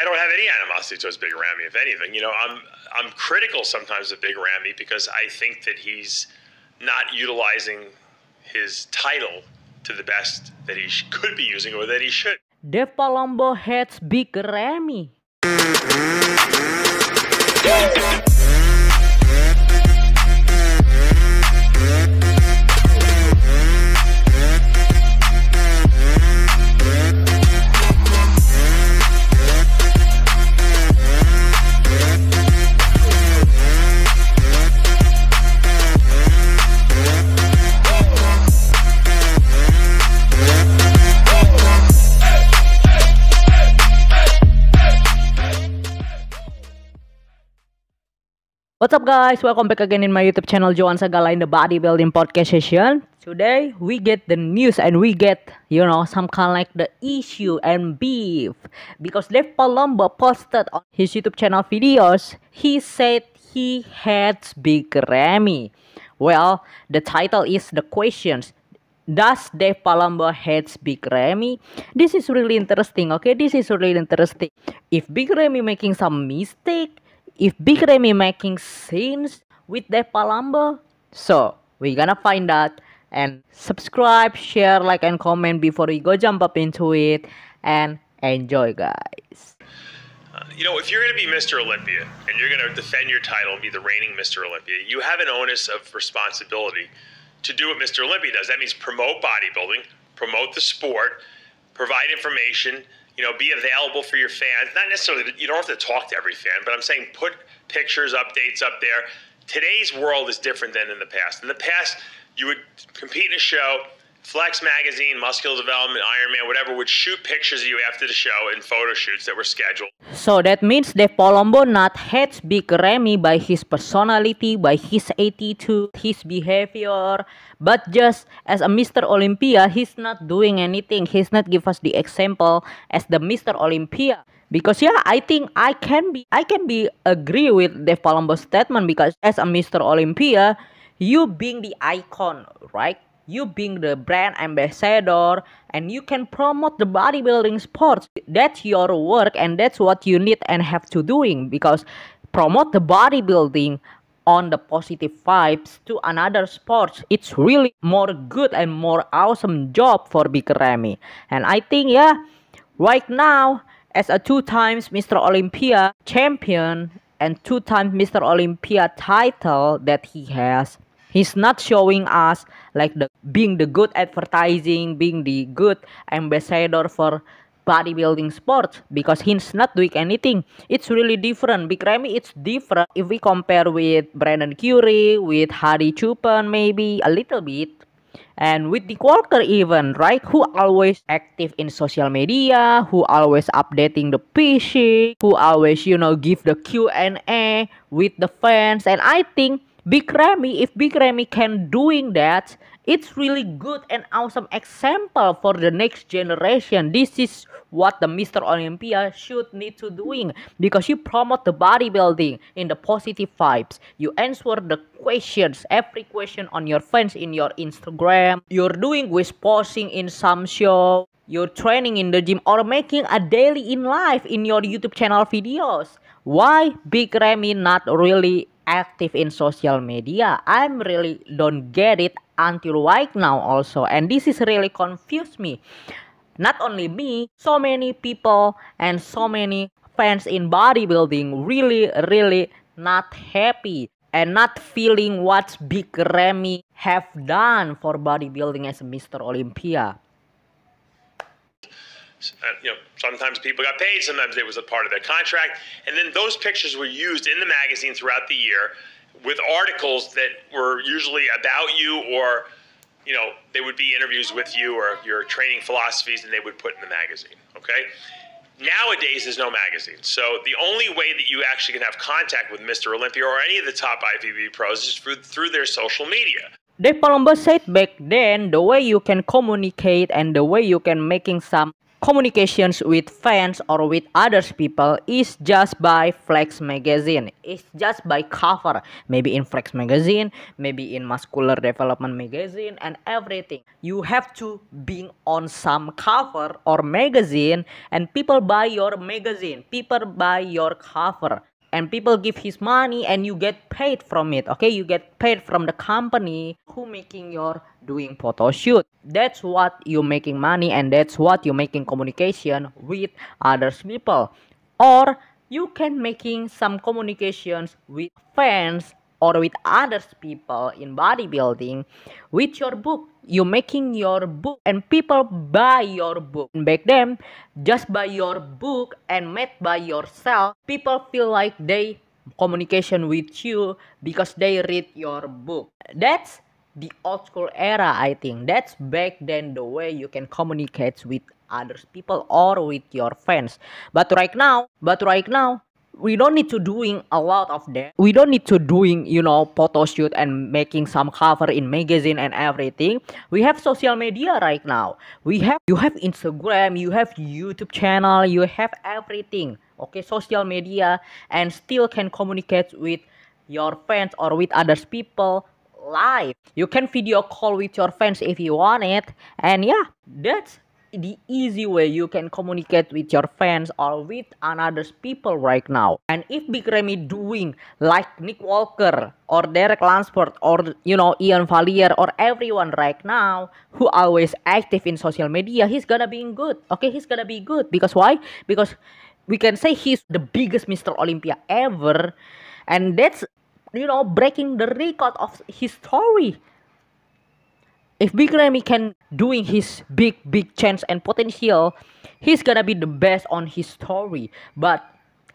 don't have any animosity towards Big Ramy. If anything, I'm critical sometimes of Big Ramy because I think that he's not utilizing his title to the best that he could be using or that he should. Dave Palumbo hates Big Ramy. What's up guys, welcome back again in my YouTube channel Johan Sagala in the bodybuilding podcast session. Today we get the news and we get, some kind of like the issue and beef. Because Dave Palumbo posted on his YouTube channel videos, he said he hates Big Ramy. Well, the title is the questions. Does Dave Palumbo hates Big Ramy? This is really interesting, okay? This is really interesting. If Big Ramy making some mistake, if Big Ramy making scenes with Dave Palumbo, so we're gonna find out. And subscribe, share, like, and comment before we go jump up into it. And enjoy, guys. If you're gonna be Mr. Olympia and you're gonna defend your title and be the reigning Mr. Olympia, you have an onus of responsibility to do what Mr. Olympia does. That means promote bodybuilding, promote the sport, provide information. Be available for your fans. Not necessarily, you don't have to talk to every fan, but I'm saying put pictures, updates up there. Today's world is different than in the past. In the past, you would compete in a show, Flex Magazine, Muscular Development, Ironman, whatever, would shoot pictures of you after the show and photo shoots that were scheduled. So that means Dave Palumbo not hates Big Ramy by his personality, by his attitude, his behavior, but just as a Mr. Olympia, he's not doing anything. He's not give us the example as the Mr. Olympia. Because I think I can be agree with Dave Palumbo's statement, because as a Mr. Olympia, you being the icon, right? You being the brand ambassador, and you can promote the bodybuilding sports. That's your work, and that's what you need and have to doing, because promote the bodybuilding on the positive vibes to another sports. It's really more good and more awesome job for Big Ramy. And I think right now, as a 2 times Mr. Olympia champion and 2 times Mr. Olympia title that he has, he's not showing us like being the good advertising, being the good ambassador for bodybuilding sports, because he's not doing anything. It's really different. Big Ramy, it's different if we compare with Brandon Curry, with Hadi Choopan maybe a little bit, and with Nick Walker even, right? Who always active in social media, who always updating the PC, who always, give the Q&A with the fans. And I think Big Ramy, if Big Ramy can doing that, it's really good and awesome example for the next generation. This is what the Mr. Olympia should need to doing, because you promote the bodybuilding in the positive vibes. You answer the questions, every question on your fans in your Instagram. You're doing with posting in some show. You're training in the gym or making a daily in life in your YouTube channel videos. Why Big Ramy not really active in social media? I'm really don't get it until right now also, and this is really confused me. Not only me, so many people and so many fans in bodybuilding really not happy and not feeling what Big Ramy have done for bodybuilding as a Mr. Olympia. Sometimes people got paid, sometimes it was a part of their contract, and then those pictures were used in the magazine throughout the year with articles that were usually about you, or they would be interviews with you or your training philosophies, and they would put in the magazine. Okay, nowadays there's no magazine, so the only way that you actually can have contact with Mr. Olympia or any of the top IFBB pros is through their social media. Dave Palumbo said back then, the way you can communicate and the way you can making some communications with fans or with others people is just by Flex magazine. It's just by cover. Maybe in Flex magazine, maybe in Muscular Development magazine and everything. You have to be on some cover or magazine and people buy your magazine. People buy your cover. And people give his money and you get paid from it. Okay, you get paid from the company who making your doing photo shoot. That's what you making money and that's what you making communication with others people. Or you can making some communications with fans or with others people in bodybuilding with your book. You making your book and people buy your book. Back then, just by your book and made by yourself, people feel like they communication with you because they read your book. That's the old school era, I think. That's back then the way you can communicate with others people or with your fans. But right now, we don't need to doing a lot of that. We don't need to doing, photo shoot and making some cover in magazine and everything. We have social media right now. You have Instagram, you have YouTube channel, you have everything. Okay, social media and still can communicate with your fans or with others people live. You can video call with your fans if you want it. And yeah, that's the easy way you can communicate with your fans or with another people right now. And if Big Ramy doing like Nick Walker or Derek Lansford or Ian Valier or everyone right now who always active in social media, he's gonna be good. Okay, he's gonna be good. Because why? Because we can say he's the biggest Mr. Olympia ever, and that's breaking the record of his story. If Big Ramy can doing his big chance and potential, he's gonna be the best on his story. But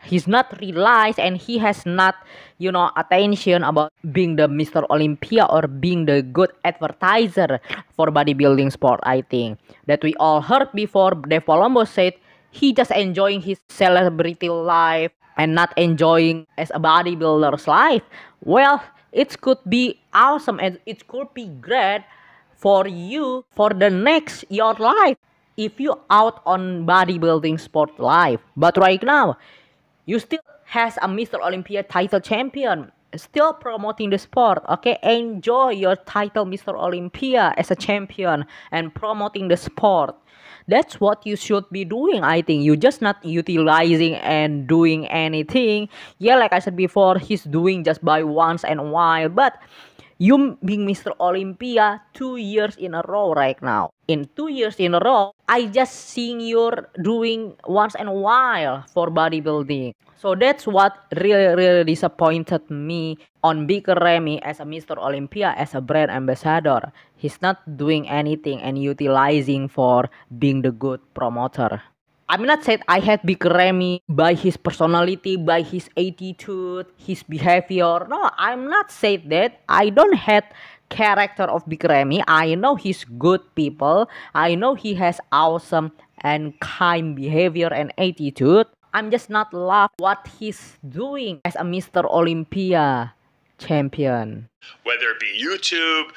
he's not realized and he has not, attention about being the Mr. Olympia or being the good advertiser for bodybuilding sport. I think that we all heard before. Dave Palumbo said he just enjoying his celebrity life and not enjoying as a bodybuilder's life. Well, it could be awesome and it could be great for you for the next your life if you out on bodybuilding sport life. But right now, you still has a Mr. Olympia title champion, still promoting the sport. Okay, enjoy your title Mr. Olympia as a champion and promoting the sport. That's what you should be doing. I think you just not utilizing and doing anything. Yeah, like I said before, he's doing just by once and a while, but you being Mr. Olympia 2 years in a row right now. In 2 years in a row, I just seeing you doing once in a while for bodybuilding. So that's what really disappointed me on Big Ramy as a Mr. Olympia, as a brand ambassador. He's not doing anything and utilizing for being the good promoter. I'm not saying I hate Big Ramy by his personality, by his attitude, his behavior. No, I'm not saying that. I don't hate character of Big Ramy. I know he's good people. I know he has awesome and kind behavior and attitude. I'm just not love what he's doing as a Mr. Olympia champion. Whether it be YouTube,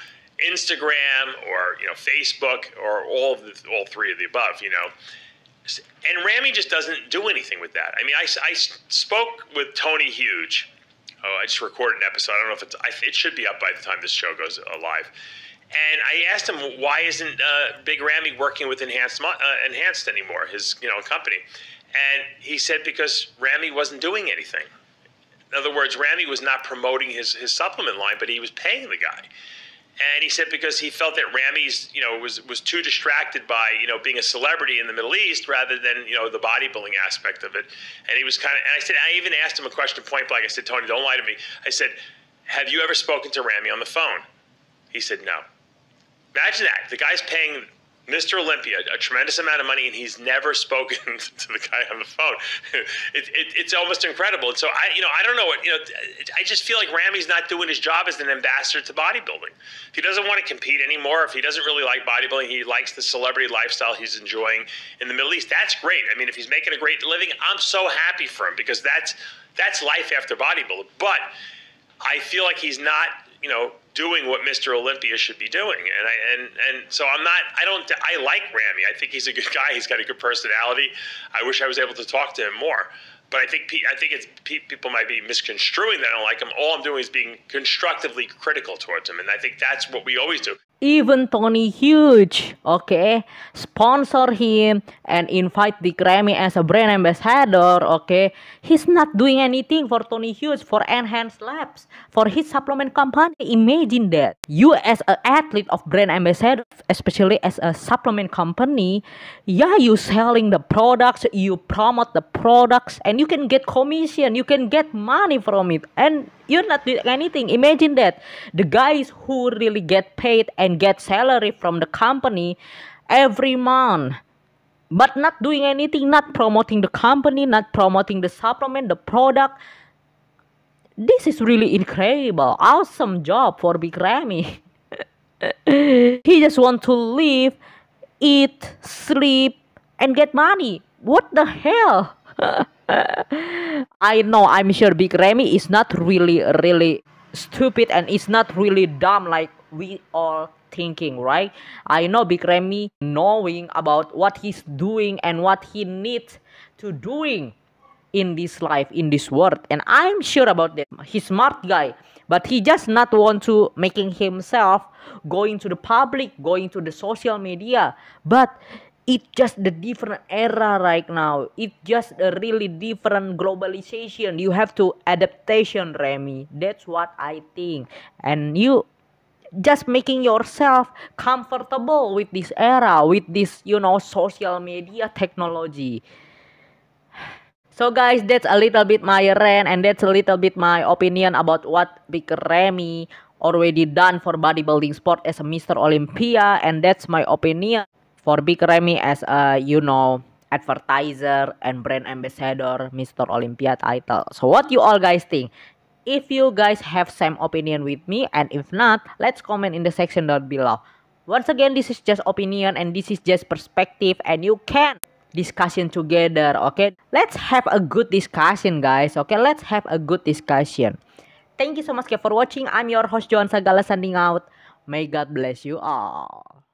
Instagram, or Facebook, or all three of the above, And Ramy just doesn't do anything with that. I mean, I spoke with Tony Huge. Oh, I just recorded an episode. I don't know if it should be up by the time this show goes live. And I asked him, why isn't Big Ramy working with Enhanced anymore, his company? And he said because Ramy wasn't doing anything. In other words, Ramy was not promoting his supplement line, but he was paying the guy. And he said because he felt that Ramy's, was too distracted by, being a celebrity in the Middle East rather than, the bodybuilding aspect of it. And he was and I even asked him a question point blank. I said, Tony, don't lie to me. I said, have you ever spoken to Ramy on the phone? He said, no. Imagine that. The guy's paying Mr. Olympia a tremendous amount of money, and he's never spoken to the guy on the phone. It's almost incredible. And so I don't know what I just feel like Ramy's not doing his job as an ambassador to bodybuilding. If he doesn't want to compete anymore, if he doesn't really like bodybuilding, he likes the celebrity lifestyle he's enjoying in the Middle East. That's great. I mean, if he's making a great living, I'm so happy for him because that's life after bodybuilding. But I feel like he's not doing what Mr. Olympia should be doing. And so I like Ramy. I think he's a good guy. He's got a good personality. I wish I was able to talk to him more. But I think people might be misconstruing that I don't like him. All I'm doing is being constructively critical towards him. And I think that's what we always do. Even Tony Hughes, okay, sponsor him and invite Big Ramy as a brand ambassador, okay. He's not doing anything for Tony Hughes, for Enhanced Labs, for his supplement company. Imagine that. You as an athlete of brand ambassador, especially as a supplement company, yeah, you selling the products, you promote the products, and you can get commission, you can get money from it, and you're not doing anything. Imagine that. The guys who really get paid and get salary from the company every month, but not doing anything, not promoting the company, not promoting the supplement, the product. This is really incredible. Awesome job for Big Ramy. He just want to live, eat, sleep, and get money. What the hell? I know, I'm sure Big Ramy is not really stupid and is not really dumb like we all thinking, right? I know Big Ramy knowing about what he's doing and what he needs to doing in this life, in this world, and I'm sure about that. He's smart guy, but he just not want to making himself going to the public, going to the social media. But it's just the different era right now. It's just a really different globalization. You have to adaptation, Ramy. That's what I think. And you just making yourself comfortable with this era, with this, social media technology. So guys, that's a little bit my rant, and that's a little bit my opinion about what Big Ramy already done for bodybuilding sport as a Mr. Olympia. And that's my opinion for Big Ramy as a, advertiser and brand ambassador Mr. Olympia title. So what you all guys think? If you guys have same opinion with me, and if not, let's comment in the section down below. Once again, this is just opinion and this is just perspective, and you can discussion together, okay? Let's have a good discussion, guys, okay? Let's have a good discussion. Thank you so much for watching. I'm your host Johan Sagala, signing out. May God bless you all.